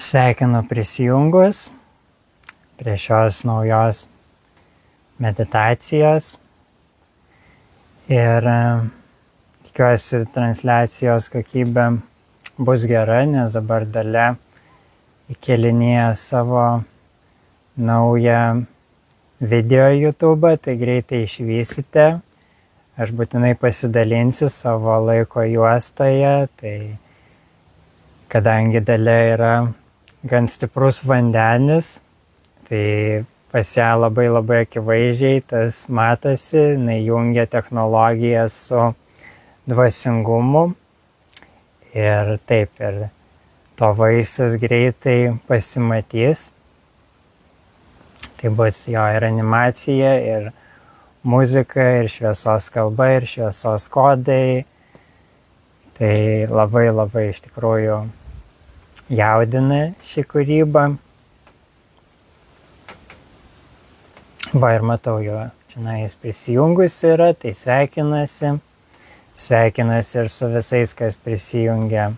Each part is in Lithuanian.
Sveikinu prisijungus prie šios naujos meditacijos ir tikiuosi transliacijos kokybė bus gera, nes dabar Dalia įkelinėja savo naują video YouTube, tai greitai išvysite. Aš būtinai pasidalinsiu savo laiko juostoje, tai kadangi Dalia yra gan stiprus vandenis, tai pas ją labai akivaizdžiai tas matosi, jinai jungia technologiją su dvasingumu ir taip, ir to vaisius greitai pasimatys. Tai bus jo ir animacija, ir muzika, ir šviesos kalba, ir šviesos kodai. Tai labai iš tikrųjų jaudina ši kūryba. Va ir matau jo, čia jis prisijungus yra, tai sveikinasi. Sveikinasi ir su visais, kas prisijungia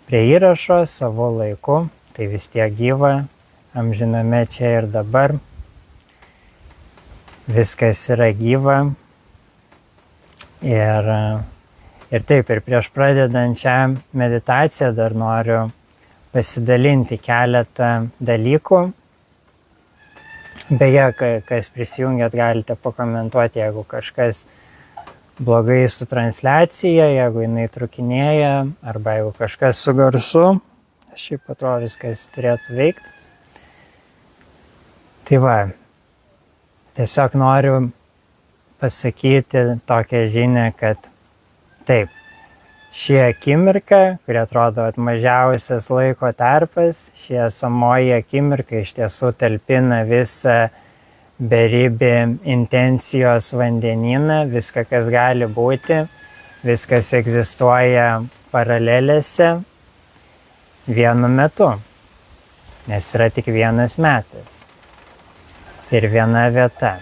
prie įrašo savo laiku. Tai vis tiek gyva, amžiname čia ir dabar. Viskas yra gyva. Ir taip, ir prieš pradedant šią meditaciją dar noriu pasidalinti keletą dalykų. Beje, kas prisijungėt, galite pakomentuoti, jeigu kažkas blogai su transliacija, jeigu jinai trukinėja, arba jeigu kažkas su garsu. Šiaip atrodo viskas turėtų veikti. Tai va, tiesiog noriu pasakyti tokią žinią, kad taip, ši akimirka, kuri atrodo mažiausias laiko tarpas, ši esamoji akimirka iš tiesų talpina visą beribį intencijos vandenyną, viską, kas gali būti, viskas egzistuoja paralelėse vienu metu, nes yra tik vienas metas ir viena vieta,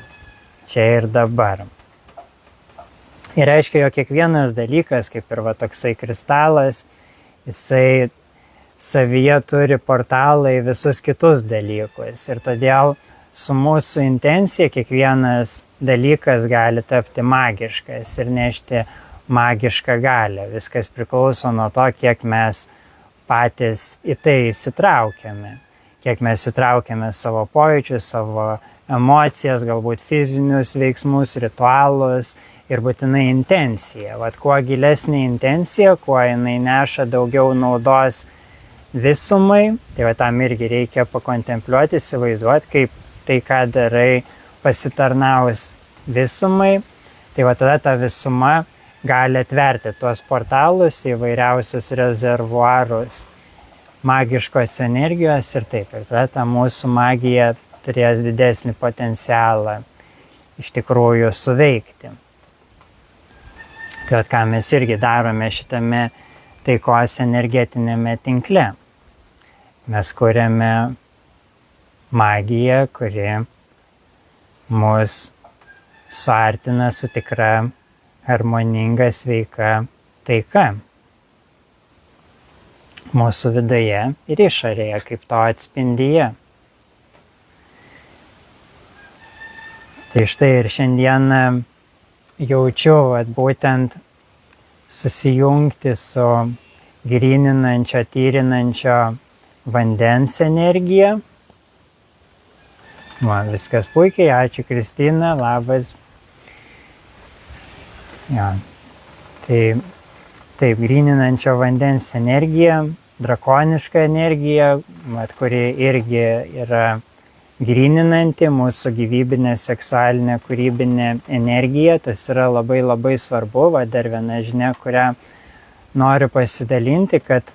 čia ir dabar. Ir reiškia, jog kiekvienas dalykas, kaip ir toksai kristalas, jisai savyje turi portalą į visus kitus dalykus. Ir todėl su mūsų intencija kiekvienas dalykas gali tapti magiškas ir nešti magišką galią. Viskas priklauso nuo to, kiek mes patys į tai įsitraukiame. Kiek mes įtraukiame savo pojūčius, savo emocijas, galbūt fizinius veiksmus, ritualus. Ir būtinai intencija. Kuo gilesnė intencija, kuo jinai neša daugiau naudos visumai, tai tam irgi reikia pakontempliuoti, įsivaizduoti, kaip tai, ką darai, pasitarnaus visumai. Tai tada ta visuma gali atverti tuos portalus, įvairiausius rezervuarus magiškos energijos ir taip. Ir tada ta mūsų magija turės didesnį potencialą iš tikrųjų suveikti. Tai ką mes irgi darome šitame taikos energetinėme tinkle. Mes kuriame magiją, kuri mus suartina su tikra harmoninga, sveika taika. Mūsų viduje ir išorėje, kaip to atspindyje. Tai štai ir šiandieną jaučiu būtent susijungti su gryninančio, tyrinančio vandens energija. Viskas puikiai, ačiū Kristina, labas. Ja. Taip, gryninančio vandens energija, drakoniška energija, kuri irgi yra gryninanti mūsų gyvybinę, seksualinę, kūrybinę energiją. Tas yra labai svarbu. Dar viena žinia, kurią noriu pasidalinti, kad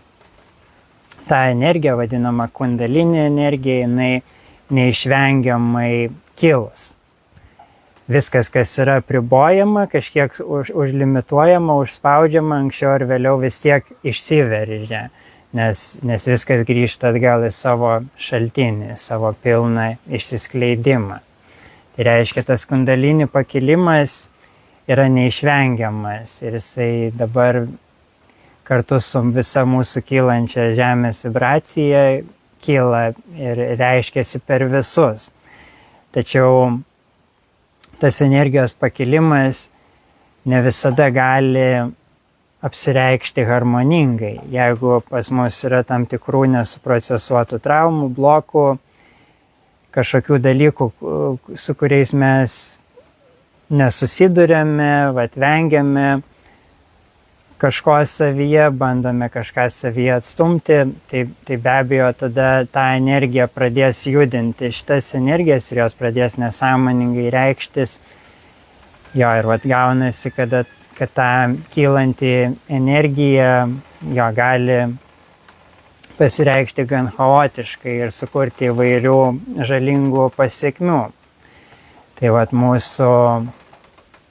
ta energija, vadinama kundalinė energija, jinai neišvengiamai kils. Viskas, kas yra apribojama, kažkiek užlimituojama, užspaudžiama, anksčiau ar vėliau vis tiek išsiveržia. Nes viskas grįžta atgal į savo šaltinį, savo pilną išsiskleidimą. Tai reiškia, tas kundalini pakilimas yra neišvengiamas ir jisai dabar kartu su visa mūsų kylančia žemės vibracija kyla ir reiškiasi per visus. Tačiau tas energijos pakilimas ne visada gali apsireikšti harmoningai. Jeigu pas mus yra tam tikrų nesuprocesuotų traumų, blokų, kažkokių dalykų, su kuriais mes nesusidurėme, vengiame kažko savyje, bandome kažką savyje atstumti, tai be abejo tada tą energiją pradės judinti, šitas energijas ir jos pradės nesąmoningai reikštis. Jo, ir gaunasi, kad ta kylanti energija jo gali pasireikšti gan chaotiškai ir sukurti įvairių žalingų pasekmių. Tai mūsų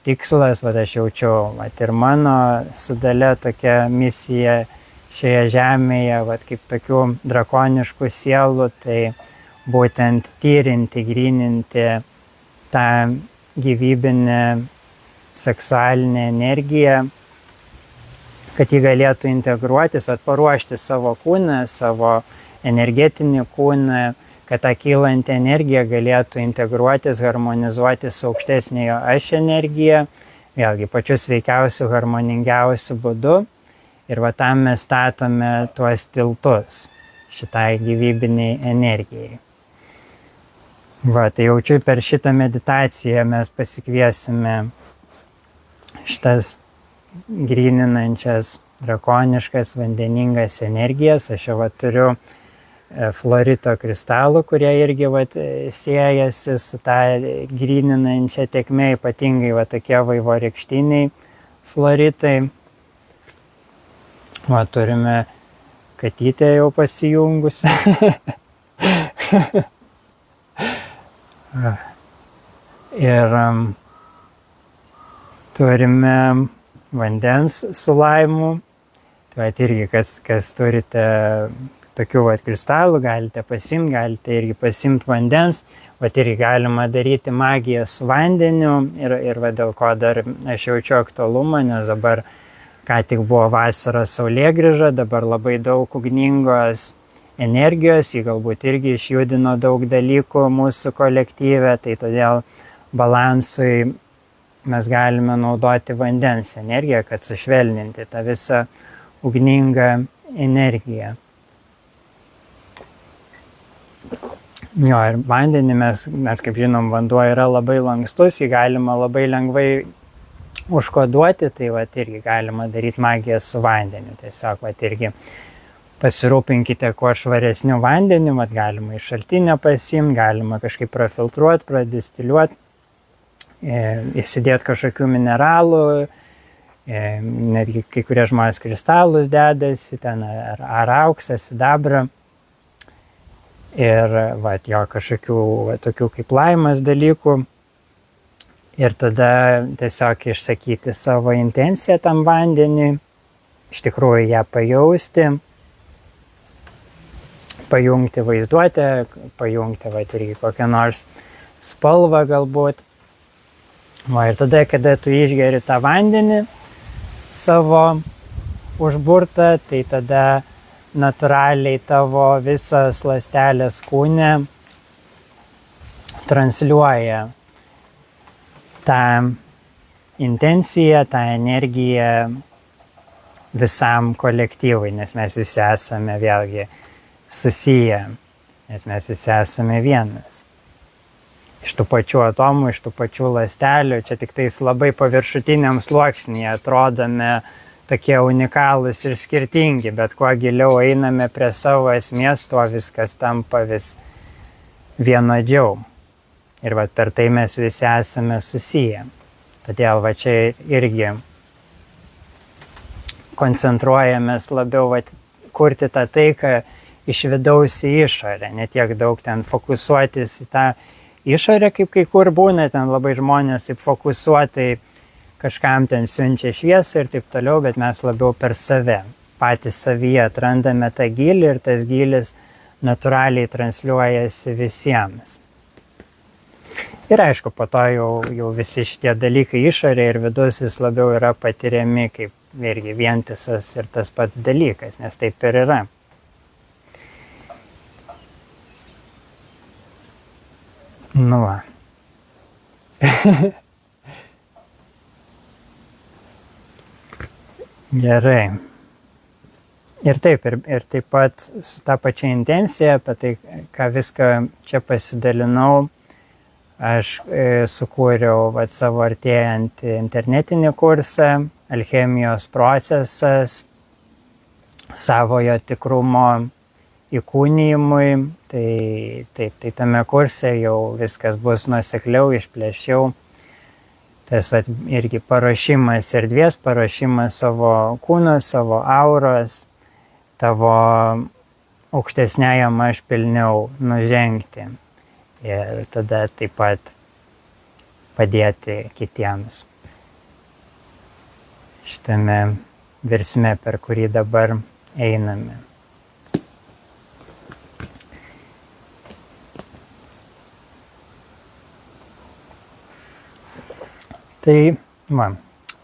tikslas, aš jaučiu, ir mano su Dalia tokia misija šioje žemėje, kaip tokių drakoniškų sielų, tai būtent tyrinti, gryninti tą gyvybinę seksualinę energiją, kad ji galėtų integruotis, paruošti savo kūną, savo energetinį kūną, kad ta kylanti energija galėtų integruotis, harmonizuotis su aukštesnėjo aš energija, vėlgi pačiu sveikiausiu, harmoningiausiu būdu. Ir tam mes statome tuos tiltus šitai gyvybiniai energijai. Tai jaučiu, per šitą meditaciją mes pasikviesime šitas gryninančias, drakoniškas, vandeningas energijas. Aš jau turiu fluorito kristalų, kurie irgi siejasi su tą gryninančią tėkmę, ypatingai tokie vaivorykštiniai fluoritai. Turime katytę jau pasijungusią. Ir turime vandens su laimu. Tai irgi, kas turite tokių kristalų, galite pasimti, galite irgi pasimti vandens. Irgi galima daryti magiją su vandeniu ir dėl ko dar aš jaučiu aktualumą, nes dabar ką tik buvo vasara saulėgrįža, dabar labai daug ugningos energijos, jį galbūt irgi išjudino daug dalykų mūsų kolektyve, tai todėl balansui mes galime naudoti vandens energiją, kad sušvelninti tą visą ugningą energiją. Jo, ir vandenį mes kaip žinom, vanduo yra labai lankstus, jį galima labai lengvai užkoduoti, tai irgi galima daryti magiją su vandeniu. Tiesiog irgi pasirūpinkite kuo švaresniu vandeniu, galima iš šaltinio pasimti, galima kažkaip profiltruoti, pradistiliuoti, įsidėti kažkokių mineralų, netgi kai kurie žmonės kristalus dedasi, ten ar auksą, sidabrą. Ir jo kažkokių tokių kaip laimas dalykų. Ir tada tiesiog išsakyti savo intenciją tam vandeniui, iš tikrųjų ją pajausti, pajungti vaizduotę, pajungti irgi kokią nors spalvą galbūt. Ir tada, kada tu išgeri tą vandenį savo užburtą, tai tada natūraliai tavo visas ląstelės kūne transliuoja tą intenciją, tą energiją visam kolektyvui, nes mes visi esame vėlgi susiję, nes mes visi esame vienas. Iš tų pačių atomų, iš tų pačių ląstelių, čia tik tais labai paviršutiniam sluoksnyje atrodome tokie unikalūs ir skirtingi, bet kuo giliau einame prie savo esmės, tuo viskas tampa vis vienodžiau. Ir per tai mes visi esame susiję. Todėl čia irgi koncentruojamės labiau kurti tą taiką iš vidaus į išorę, ne tiek daug ten fokusuotis į tą išorę, kaip kai kur būna, ten labai žmonės taip fokusuotai kažkam ten siunčia šviesą ir taip toliau, bet mes labiau per save, patys savyje atrandame tą gylį ir tas gylis natūraliai transliuojasi visiems. Ir aišku, po to jau visi šitie dalykai išorė ir vidus vis labiau yra patiriami kaip irgi vientisas ir tas pats dalykas, nes taip ir yra. Nu va. Gerai. Ir taip pat su ta pačia intencija, apie tai, ką viską čia pasidalinau, aš sukūriau savo artėjantį internetinį kursą Alchemijos procesas savojo tikrumo įkūnijimui. Tai tame kurse jau viskas bus nuosekliau, išplėšiau. Tas irgi paruošimas erdvės, paruošimas savo kūno, savo auros, tavo aukštesniajam aš pilniau nužengti. Ir tada taip pat padėti kitiems šitame virsme, per kurį dabar einame. Tai,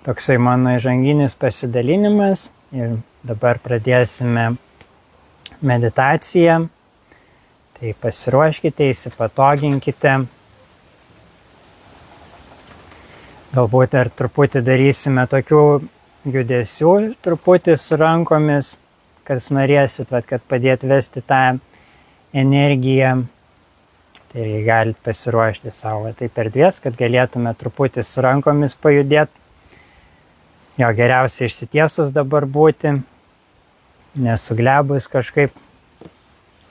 toksai mano įžanginis pasidalinimas ir dabar pradėsime meditaciją. Tai pasiruoškite, įsipatoginkite. Galbūt ir truputį darysime tokių judesių, truputį su rankomis, kas norėsit, kad padėt vesti tą energiją. Tai galite pasiruošti savo taip erdvės, kad galėtume truputį su rankomis pajudėti. Jo geriausia išsitiesus dabar būti, nesuglebus kažkaip,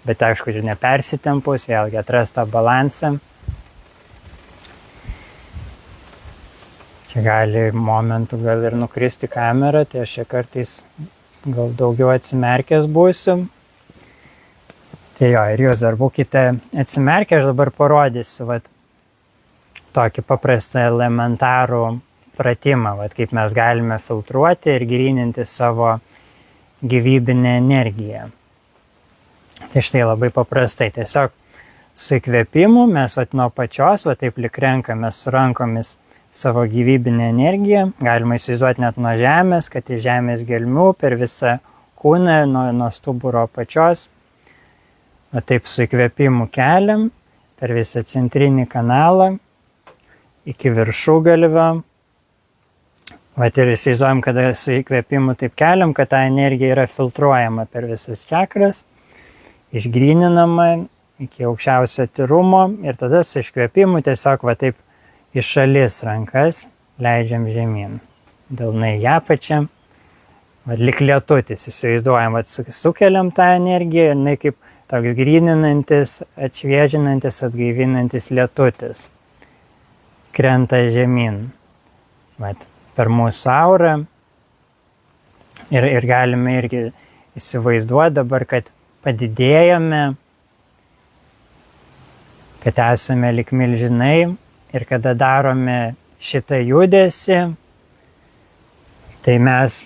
bet aišku, ir nepersitempus, vėlgi atras tą balansą. Čia gali momentų gal ir nukristi kamerą, tai aš čia kartais gal daugiau atsimerkęs būsiu. Tai jo, ir jūs dar būkite atsimerkę, aš dabar parodysiu tokį paprastą elementarų pratimą, kaip mes galime filtruoti ir gryninti savo gyvybinę energiją. Tai štai labai paprastai, tiesiog su įkvėpimu mes nuo pačios, taip lyg renkame su rankomis savo gyvybinę energiją, galima įsivaizduoti net nuo žemės, kad iš žemės gelmių per visą kūną, nuo stuburo pačios. Taip su įkvėpimu keliam per visą centrinį kanalą iki viršugalvio. Ir įsivaizduojam, kad su įkvėpimu taip keliam, kad ta energija yra filtruojama per visas čakras, išgryninama iki aukščiausio tyrumo ir tada su iškvėpimu tiesiog taip į šalis rankas leidžiam žemyn. Delnai į apačią, lyg lietutis, įsivaizduojam, sukeliam tą energiją ir kaip toks gryninantis, atšviežinantis, atgaivinantis lietutis krenta žemyn per mūsų aurą. Ir galime irgi įsivaizduoti dabar, kad padidėjame, kad esame lyg milžinai ir kada darome šitą judesį, tai mes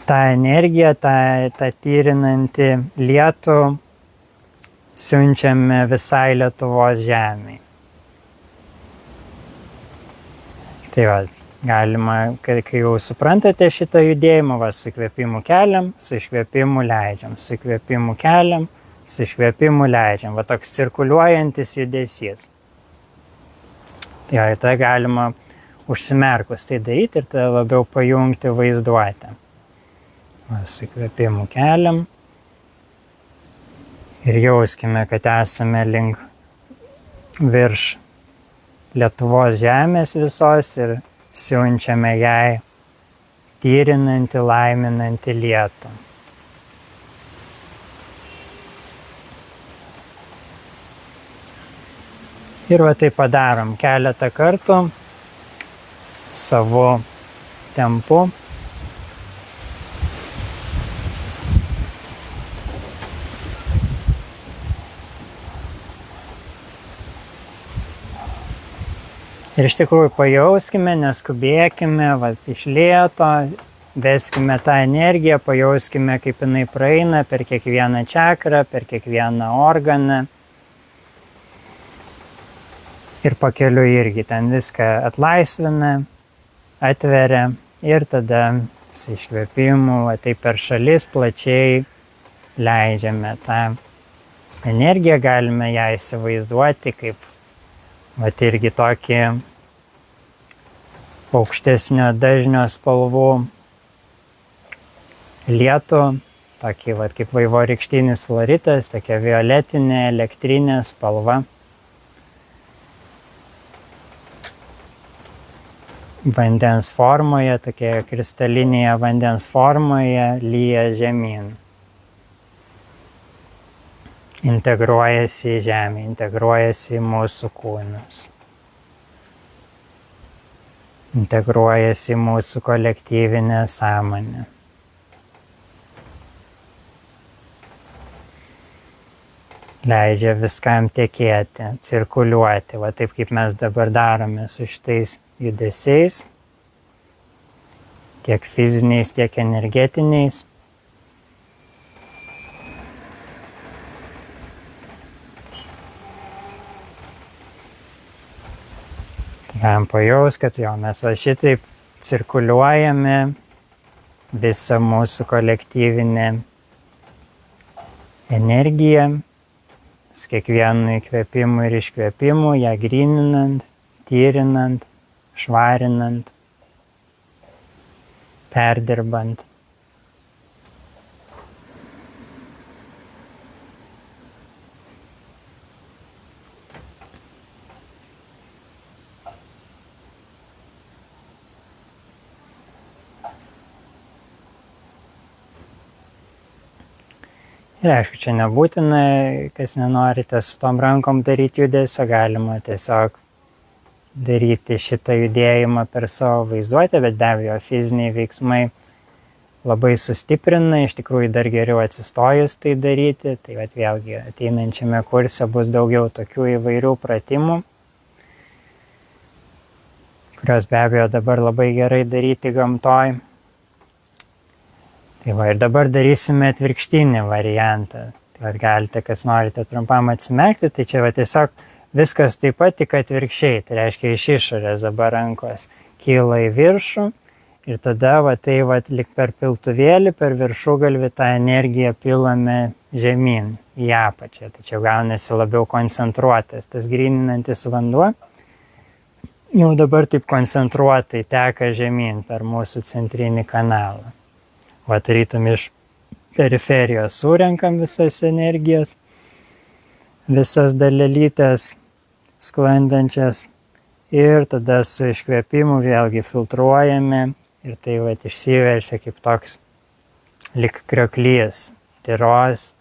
tą energiją, tą tyrinantį lietų siunčiame visai Lietuvos žemei. Tai galima, kai jau suprantate šitą judėjimą, su įkvėpimu keliam, su iškvėpimu leidžiam, su įkvėpimu keliam, su iškvėpimu leidžiam. Toks cirkuliuojantis judesys. Tai galima užsimerkus tai daryti ir tada labiau pajungti vaizduotę. Su įkvėpimu keliam ir jauskime, kad esame link virš Lietuvos žemės visos ir siunčiame jai tyrinantį, laiminantį lietų. Ir tai padarom keletą kartų savo tempu. Ir iš tikrųjų pajauskime, neskubėkime, iš lėto, veskime tą energiją, pajauskime, kaip jinai praeina per kiekvieną čakrą, per kiekvieną organą. Ir pakeliui irgi ten viską atlaisvina, atveria, ir tada su iškvėpimu, tai per šalis plačiai leidžiame tą energiją, galime ją įsivaizduoti kaip irgi tokį aukštesnio dažnio spalvų lietų, tokį kaip vaivorykštinis floritas, tokia violetinė, elektrinė spalva. Vandens formoje, tokia kristalinėje vandens formoje lyja žemyn. Integruojasi į žemę, integruojasi į mūsų kūnus. Integruojasi į mūsų kolektyvinę sąmonę. Leidžia viskam tekėti, cirkuliuoti, taip kaip mes dabar darome su šitais judesiais, tiek fiziniais, tiek energetiniais. Galim pajaus, kad mes šitaip cirkuliuojame visą mūsų kolektyvinę energiją, su kiekvienu įkvėpimu ir iškvėpimu, ją gryninant, tyrinant, švarinant, perdirbant. Ir aišku, čia nebūtina, kas nenorite su tom rankom daryti judesio, galima tiesiog daryti šitą judėjimą per savo vaizduotę, bet be abejo fiziniai veiksmai labai sustiprina, iš tikrųjų dar geriau atsistojus tai daryti, tai vėlgi ateinančiame kurse bus daugiau tokių įvairių pratimų, kurios be abejo dabar labai gerai daryti gamtoj. Tai ir dabar darysime atvirkštinį variantą. Tai galite, kas norite trumpam atsimerkti, tai čia tiesiog viskas taip pat tik atvirkščiai. Tai reiškia, iš išorės dabar rankos kyla į viršų ir tada lyg per piltuvėlį, per viršugalvį tą energiją pilame žemyn į apačią. Tai čia gaunasi labiau koncentruotas. Tas gryninantis vanduo jau dabar taip koncentruotai teka žemyn per mūsų centrinį kanalą. Tarytum iš periferijos surenkam visas energijas, visas dalelytes sklandančias ir tada su iškvėpimu vėlgi filtruojame ir tai išsiverčia kaip toks lyg krioklys tyros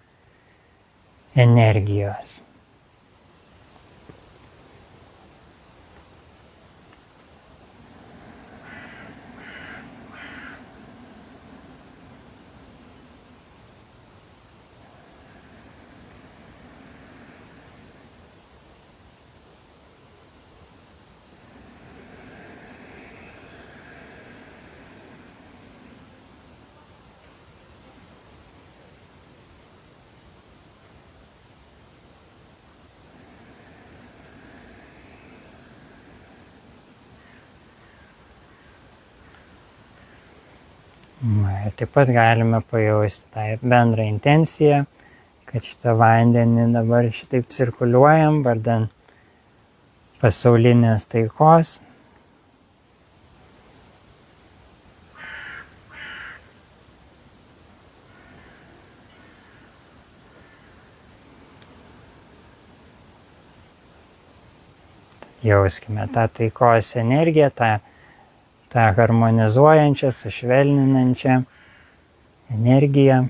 energijos. Taip pat galime pajausti tą bendrą intenciją, kad šitą vandenį dabar šitaip cirkuliuojam vardan pasaulinės taikos. Jauskime tą taikos energiją, tą harmonizuojančią, sušvelninančią energiją,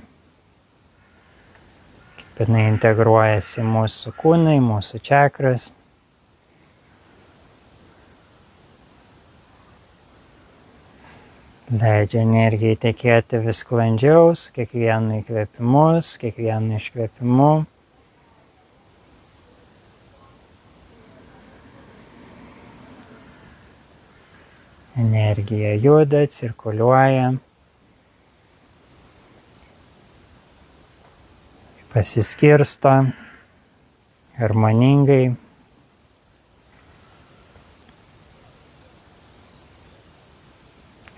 kaip jinai integruojasi į mūsų kūną, į mūsų čakras. Leidžia energijai tekėti vis sklandžiau, su kiekvienu įkvėpimu, su kiekvienu iškvėpimu. Energija juda, cirkuliuoja, pasiskirsto harmoningai.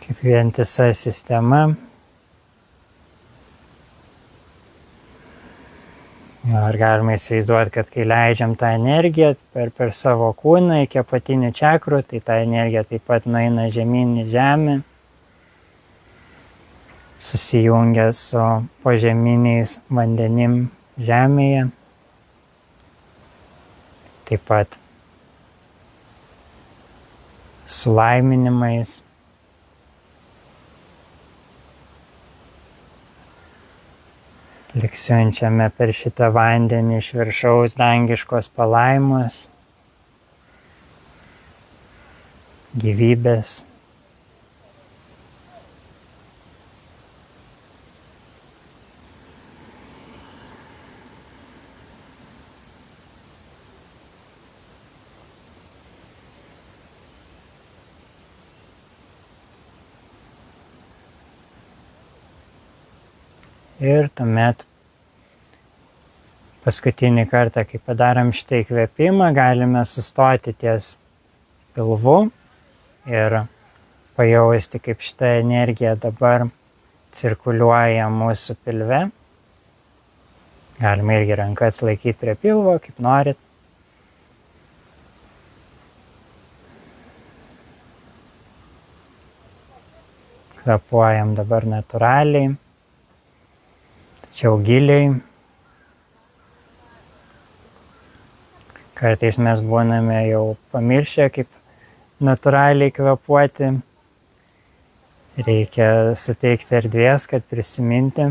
Kaip vientisa sistema. Ar galima įsivaizduoti, kad kai leidžiam tą energiją per savo kūną iki apatinių čakrų, tai ta energija taip pat nueina žemyn į žemę, susijungia su požeminiais vandenim žemėje, taip pat su laiminimais. Lyg siunčiame per šitą vandenį iš viršaus dangiškos palaimos, gyvybės. Ir tuomet paskutinį kartą, kai padarom šitą įkvėpimą, galime sustoti ties pilvu ir pajausti, kaip šita energija dabar cirkuliuoja mūsų pilve. Galima irgi rankas laikyti prie pilvo, kaip norit. Kvėpuojam dabar natūraliai. Tačiau giliai. Kartais mes būname jau pamiršę, kaip natūraliai kvėpuoti. Reikia suteikti erdvės, kad prisiminti,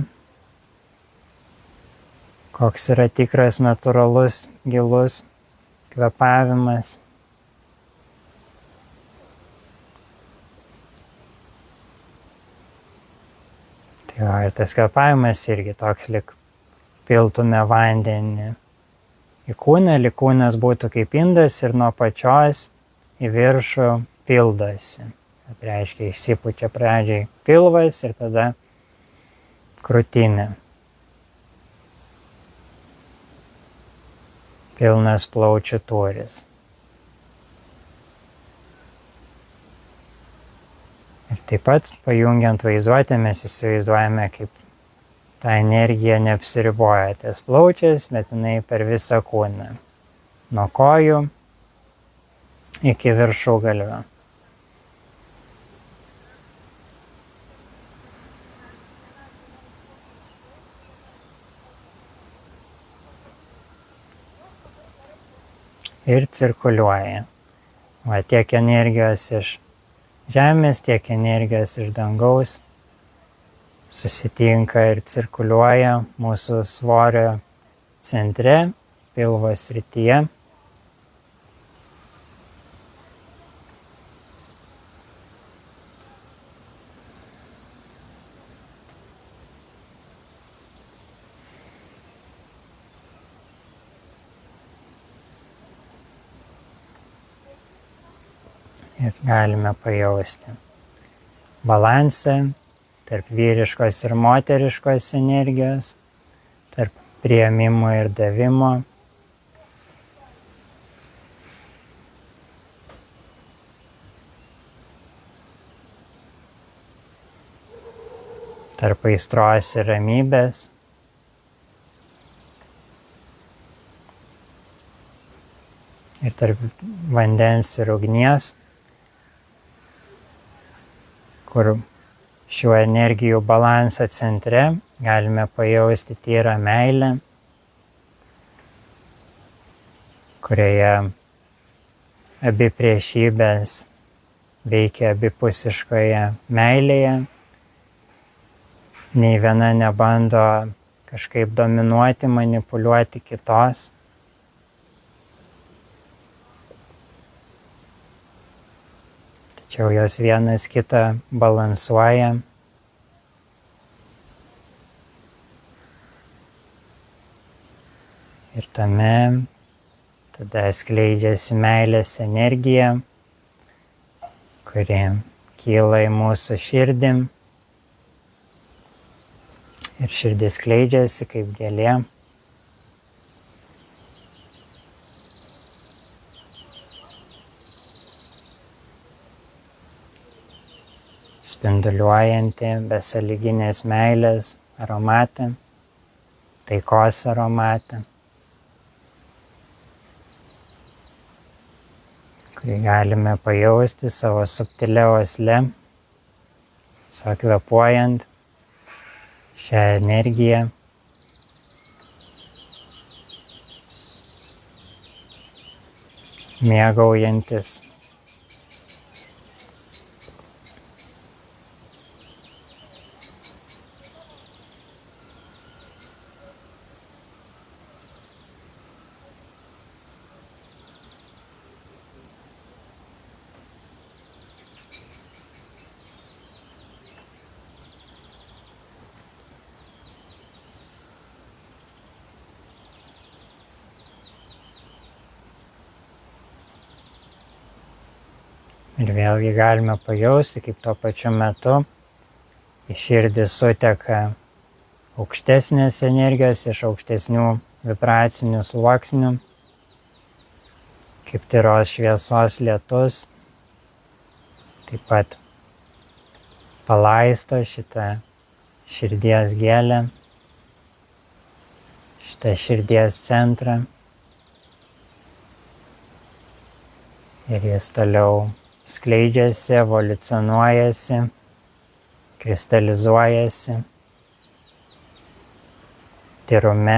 koks yra tikras, natūralus, gilus kvėpavimas. Ir tas kvėpavimas irgi toks, lyg piltume vandenį į kūną, lyg kūnas būtų kaip indas ir nuo pačios į viršų pildosi. Tai reiškia, išsipučia pradžiai pilvas ir tada krūtinė. Pilnas plaučių tūris. Ir taip pat, pajungiant vaizduotę, mes įsivaizduojame, kaip ta energija neapsiriboja ties plaučiais, bet jinai per visą kūną. Nuo kojų iki viršugalvio. Ir cirkuliuoja. Va, tiek energijos iš žemės, tiek energijos iš dangaus susitinka ir cirkuliuoja mūsų svorio centre, pilvo srityje. Ir galime pajausti balansą tarp vyriškos ir moteriškos energijos, tarp priėmimo ir davimo. Tarp aistros ir ramybės. Ir tarp vandens ir ugnies, kur šiuo energijų balanso centre galime pajausti tyrą meilę, kurioje abi priešybės veikia abipusiškoje meilėje. Nei viena nebando kažkaip dominuoti, manipuliuoti kitos. Tačiau jos vienas kitą balansuoja. Ir tame tada skleidžiasi meilės energija, kuri kyla į mūsų širdį. Ir širdis skleidžiasi kaip gėlė. spinduliuojanti, besąlyginės meilės aromatą, taikos aromatą, kurį galime pajausti savo subtilia uosle, kvėpuojant šią energiją. Mėgaujantis. Ir vėlgi galime pajausti, kaip tuo pačiu metu į širdį suteka aukštesnės energijos iš aukštesnių vibracinių sluoksnių, kaip tyros šviesos lietus, taip pat palaisto šitą širdies gėlę, šitą širdies centrą. Ir jis toliau skleidžiasi, evoliucionuojasi, kristalizuojasi tyrume,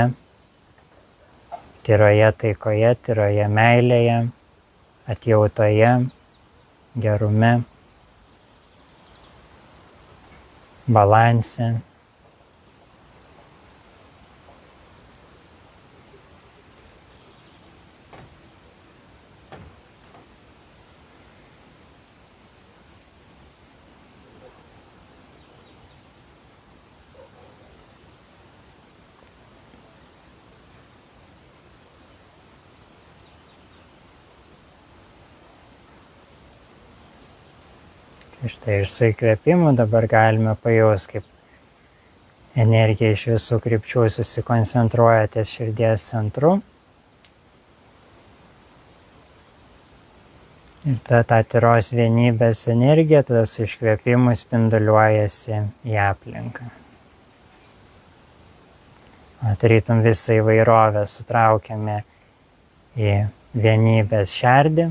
tyroje taikoje, tyroje meilėje, atjautoje, gerume, balanse. Ir štai iš su įkvėpimu dabar galime pajausti, kaip energija iš visų krypčių susikoncentruoja ties širdies centru. Ir ta tyros vienybės energija tada su iškvėpimu spinduliuojasi į aplinką. Tarytum visą įvairovę sutraukiame į vienybės šerdį.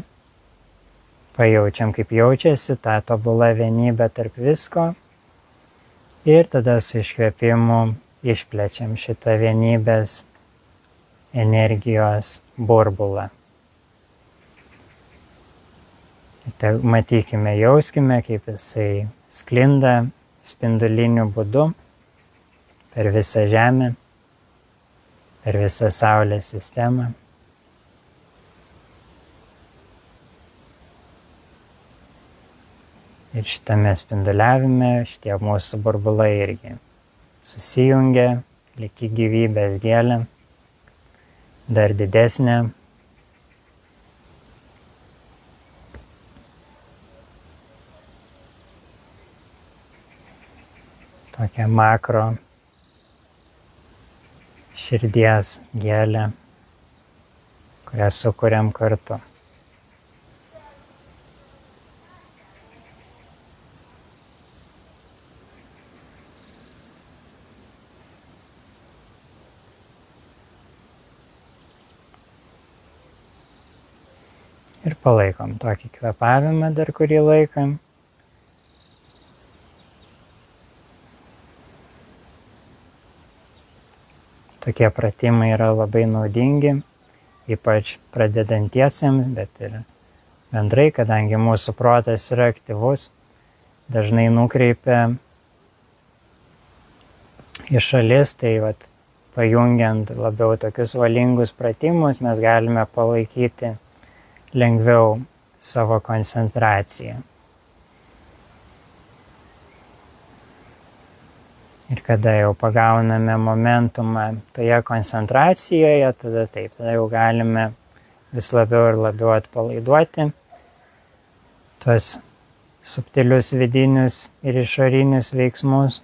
Pajaučiam, kaip jaučiasi ta tobula vienybė tarp visko ir tada su iškvėpimu išplečiam šitą vienybės energijos burbulą. Tai matykime, jauskime, kaip jisai sklinda spinduliniu būdu per visą Žemę, per visą Saulės sistemą. Ir šitame spinduliavime šitie mūsų burbulai irgi susijungia, lyg į gyvybės gėlę, dar didesnė. Tokia makro širdies gėlė, kurią sukuriam kartu. Ir palaikom tokį kvėpavimą dar kurį laiką. Tokie pratimai yra labai naudingi, ypač pradedantiesiems, bet ir bendrai, kadangi mūsų protas yra aktyvus, dažnai nukreipia į šalis, tai pajungiant labiau tokius valingus pratimus, mes galime palaikyti lengviau savo koncentraciją. Ir kada jau pagauname momentumą toje koncentracijoje, tada jau galime vis labiau ir labiau atpalaiduoti tuos subtilius vidinius ir išorinius veiksmus.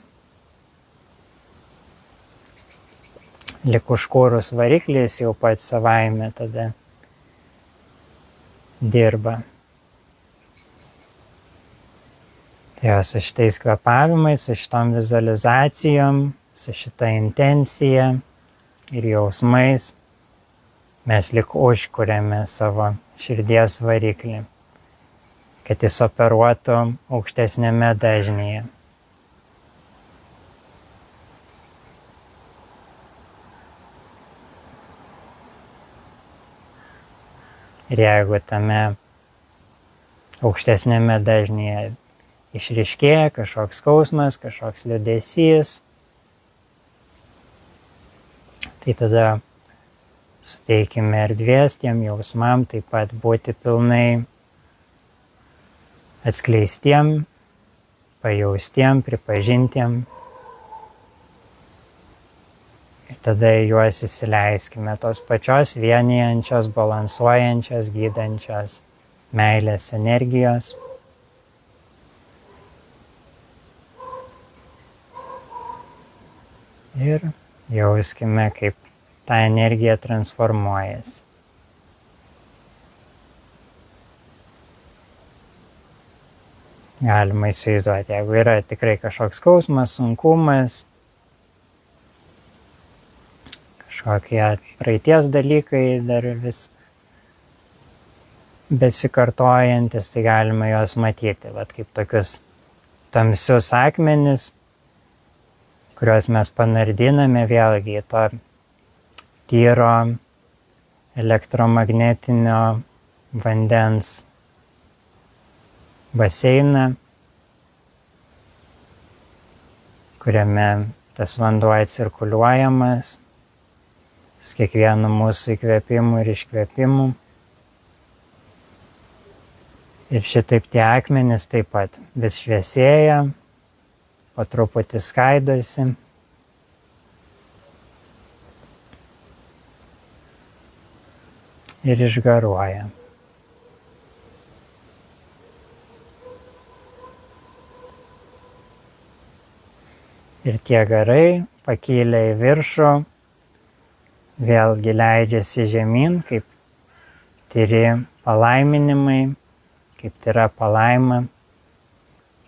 Lyg užkūrus variklis jau pats savaime tada dirba. Tai jo, su šitais kvepavimais, su šitom vizualizacijom, su šita intencija ir jausmais mes lik užkuriame savo širdies variklį, kad jis operuotų aukštesnėme dažnyje. Ir jeigu tame aukštesnėme dažnyje išryškėja kažkoks skausmas, kažkoks liūdesys, tai tada suteikime erdvės tiem jausmam taip pat būti pilnai atskleistiem, pajaustiem, pripažintiem. Ir tada į juos įsileiskime tos pačios vienijančios, balansuojančios, gydančios meilės energijos. Ir jauskime, kaip ta energija transformuojasi. Galima įsivaizduoti, jeigu yra tikrai kažkoks skausmas, sunkumas, kažkokie praeities dalykai dar vis besikartojantis, tai galima juos matyti, vat kaip tokius tamsius akmenis, kuriuos mes panardiname vėlgi į to tyro elektromagnetinio vandens baseiną, kuriame tas vanduo cirkuliuojamas su kiekvienu mūsų įkvėpimu ir iškvėpimu. Ir šitaip tie akmenys taip pat vis šviesėja, po truputį skaidosi. Ir išgaruoja. Ir tie garai pakilę į viršų, vėlgi leidžiasi žemyn, kaip tyri palaiminimai, kaip tyra palaima,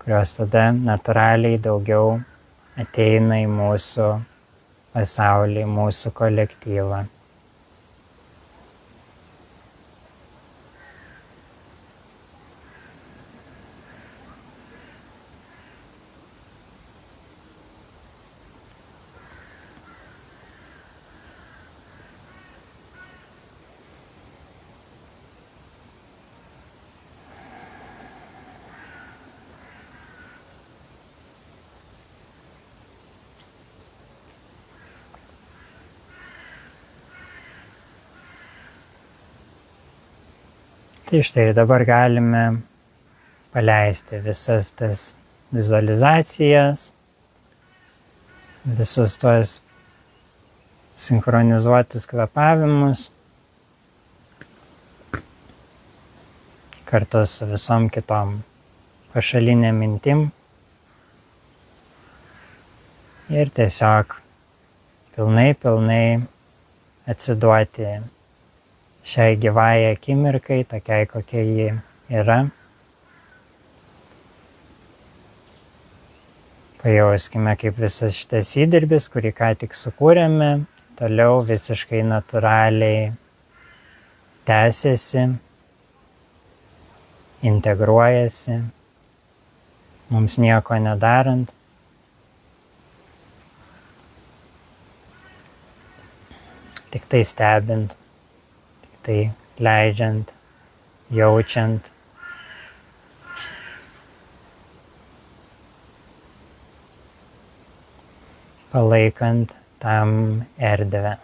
kurios tada natūraliai daugiau ateina į mūsų pasaulį, į mūsų kolektyvą. Tai štai dabar galime paleisti visas tas vizualizacijas, visus tuos sinchronizuotus kvėpavimus kartu su visom kitom pašalinėm mintim ir tiesiog pilnai atsiduoti šiai gyvai akimirkai, tokiai kokia ji yra. Pajauskime, kaip visas šitas įdirbis, kurį ką tik sukūrėme, toliau visiškai natūraliai tęsiasi, integruojasi, mums nieko nedarant. Tik tai stebint, tik tai leidžiant, jaučiant. Palaikant tam erdvę.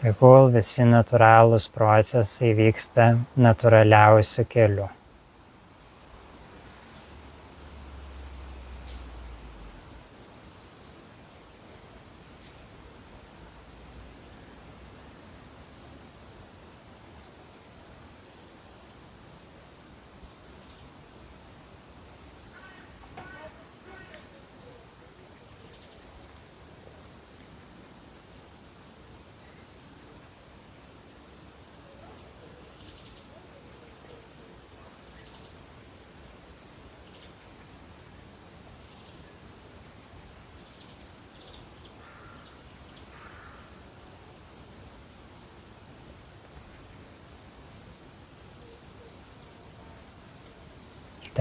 Tegul visi natūralūs procesai vyksta natūraliausiu keliu.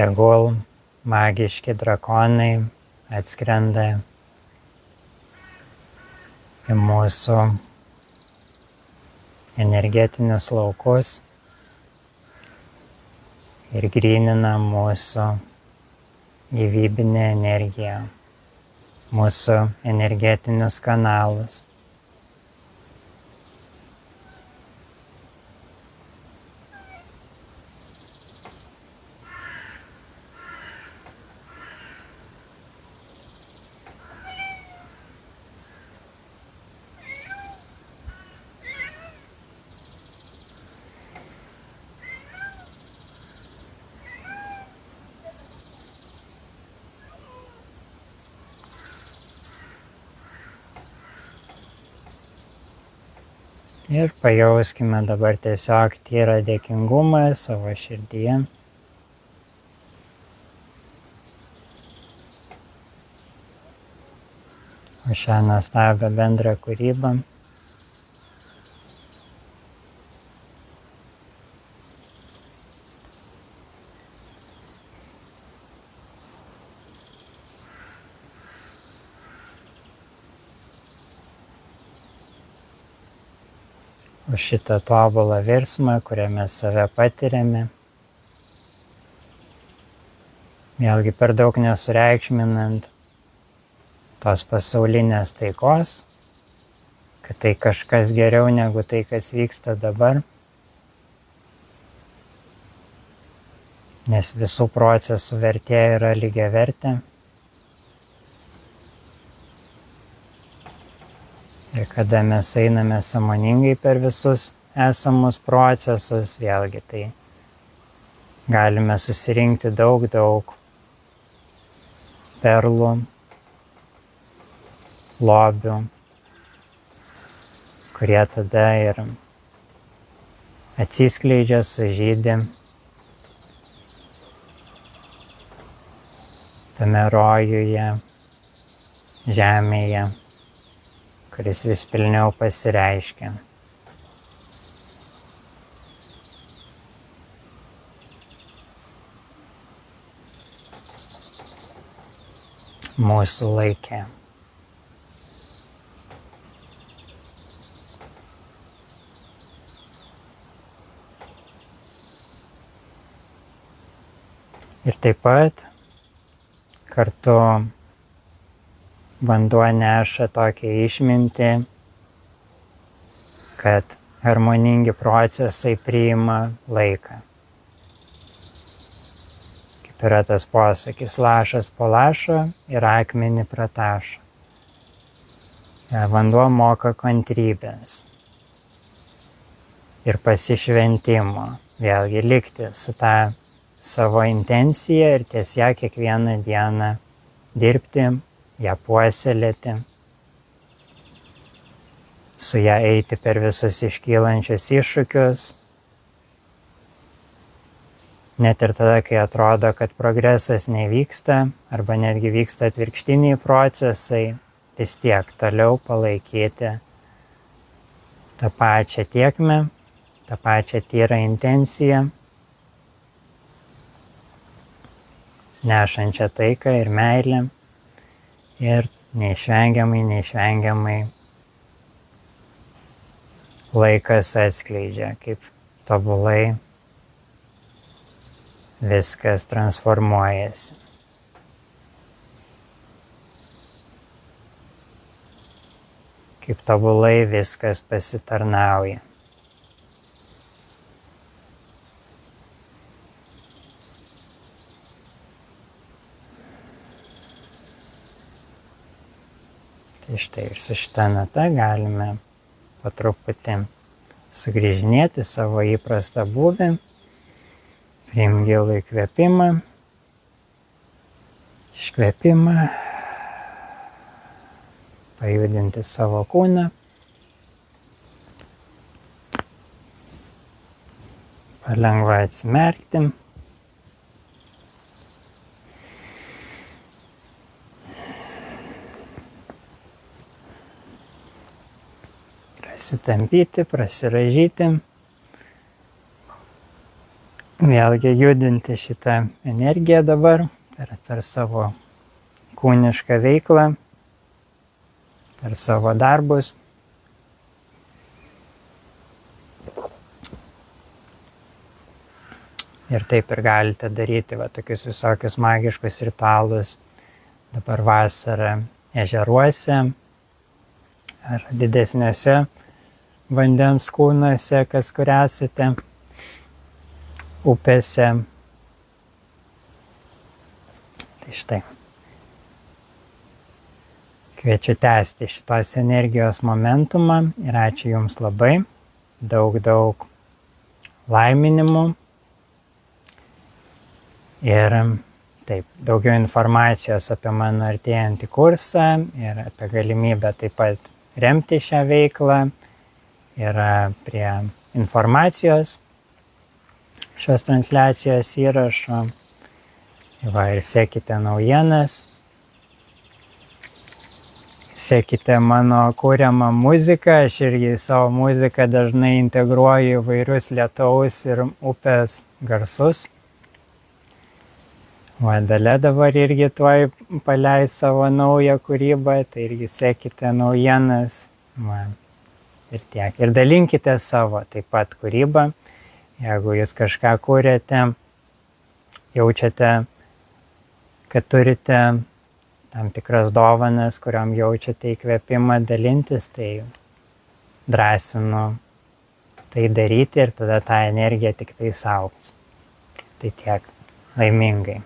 tegul magiški drakonai atskrenda į mūsų energetinius laukus ir grynina mūsų gyvybinę energiją, mūsų energetinius kanalus. Ir pajauskime dabar tiesiog tyrą dėkingumą savo širdyje. Už šią nuostabią bendrą kūrybą. Už šitą tobulą virsmą, kuriame save patiriame. Vėlgi per daug nesureikšminant tos pasaulinės taikos, kad tai kažkas geriau negu tai, kas vyksta dabar. Nes visų procesų vertė yra lygiavertė. Ir kada mes einame sąmoningai per visus esamus procesus, vėlgi tai galime susirinkti daug perlų, lobių, kurie tada ir atsiskleidžia, sužydi tame rojuje, žemėje, kuris vis pilniau pasireiškia. Mūsų laike. Ir taip pat kartu vanduo neša tokią išmintį, kad harmoningi procesai priima laiką. Kaip yra tas posakis, lašas po lašo ir akmenį pratašo. Vanduo moka kantrybės ir pasišventimo. Vėlgi likti su tą savo intenciją ir ties ją kiekvieną dieną dirbti, ją puoselėti, su ją eiti per visus iškylančius iššūkius, net ir tada, kai atrodo, kad progresas nevyksta, arba netgi vyksta atvirkštiniai procesai, vis tiek toliau palaikyti tą pačią tėkmę, tą pačią tyrą intenciją, nešančią taiką ir meilę. Ir neišvengiamai laikas atskleidžia, kaip tobulai viskas transformuojasi. Kaip tobulai viskas pasitarnauja. Tai štai ir su šitą natą galime po truputį sugrįžinėti savo įprastą būvį, priimti gilų įkvėpimą, iškvėpimą, pajudinti savo kūną, palengva atsimerkti. Prasitampyti, prasiraižyti. vėlgi judinti šitą energiją dabar per savo kūnišką veiklą, per savo darbus. Ir taip ir galite daryti tokius visokius magiškus ritualus dabar vasarą ežeruose ar didesniuose vandens kūnuose, kas kur esate, upėse. Tai štai. Kviečiu tęsti šitos energijos momentumą ir ačiū Jums labai. Daug laiminimų. Ir taip, daugiau informacijos apie mano artėjantį kursą ir apie galimybę taip pat remti šią veiklą yra prie informacijos šios transliacijos įrašo. Ir sekite naujienas, sekite mano kuriamą muziką. Aš irgi savo muziką dažnai integruoju įvairius lietaus ir upės garsus. Dalia dabar irgi tuoj paleis savo naują kūrybą, tai irgi sekite naujienas. Ir tiek. Ir dalinkite savo taip pat kūrybą. Jeigu jūs kažką kūrėte, jaučiate, kad turite tam tikras dovanas, kuriam jaučiate įkvėpimą dalintis, tai drąsinu tai daryti ir tada ta energija tik tai augs. Tai tiek. Laimingai.